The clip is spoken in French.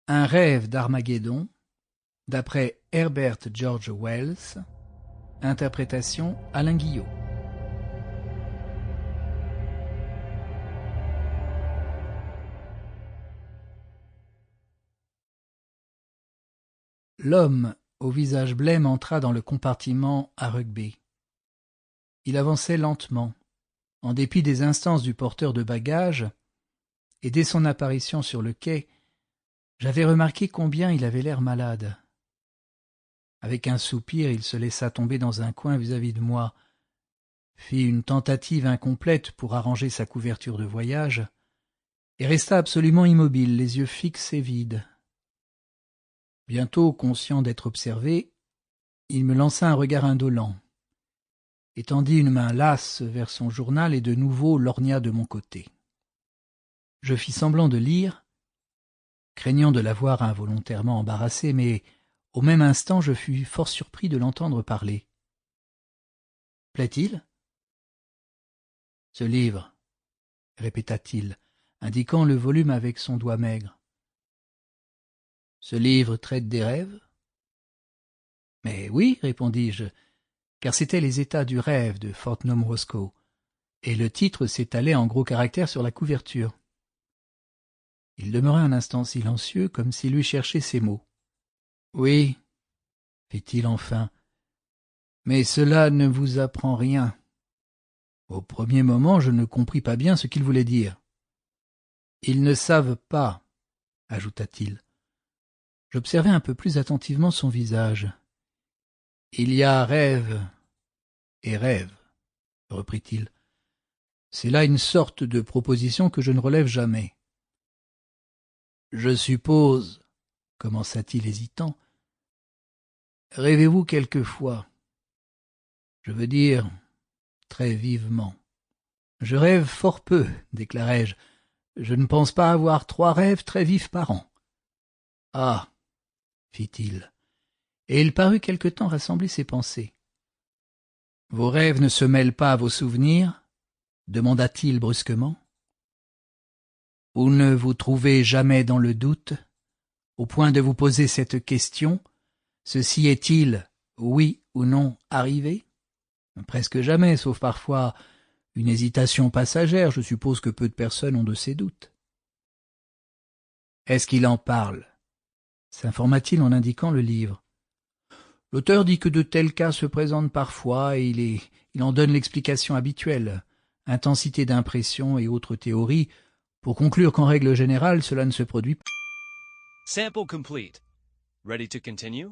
Un rêve d'Armageddon, d'après Herbert George Wells, interprétation Alain Guillot. L'homme au visage blême entra dans le compartiment à rugby. Il avançait lentement, en dépit des instances du porteur de bagages, et dès son apparition sur le quai, j'avais remarqué combien il avait l'air malade. Avec un soupir, il se laissa tomber dans un coin vis-à-vis de moi, fit une tentative incomplète pour arranger sa couverture de voyage, et resta absolument immobile, les yeux fixes et vides. Bientôt, conscient d'être observé, il me lança un regard indolent, étendit une main lasse vers son journal et de nouveau lorgna de mon côté. Je fis semblant de lire, craignant de l'avoir involontairement embarrassé, mais au même instant je fus fort surpris de l'entendre parler. « Plaît-il » ? « Ce livre, » répéta-t-il, indiquant le volume avec son doigt maigre. « Ce livre traite des rêves ?» « Mais oui, répondis-je, car c'étaient les états du rêve de Fortnum Roscoe, et le titre s'étalait en gros caractères sur la couverture. » Il demeura un instant silencieux, comme s'il eût cherché ses mots. « Oui, » fit-il enfin, « mais cela ne vous apprend rien. » Au premier moment, je ne compris pas bien ce qu'il voulait dire. « Ils ne savent pas, » ajouta-t-il. J'observai un peu plus attentivement son visage. « Il y a rêve et rêve, » reprit-il. « C'est là une sorte de proposition que je ne relève jamais. »« Je suppose, » commença-t-il hésitant, « rêvez-vous quelquefois ? Je veux dire, très vivement. »« Je rêve fort peu, » déclarai-je. « Je ne pense pas avoir 3 rêves très vifs par an. »« Ah !» fit-il, et il parut quelque temps rassembler ses pensées. « Vos rêves ne se mêlent pas à vos souvenirs ?» demanda-t-il brusquement. « Vous ne vous trouvez jamais dans le doute, au point de vous poser cette question, ceci est-il, oui ou non, arrivé ? Presque jamais, sauf parfois une hésitation passagère, je suppose que peu de personnes ont de ces doutes. »« Est-ce qu'il en parle ?» s'informa-t-il en indiquant le livre. « L'auteur dit que de tels cas se présentent parfois et il en donne l'explication habituelle, intensité d'impression et autres théories, pour conclure qu'en règle générale, cela ne se produit pas. » Sample complete. Ready to continue?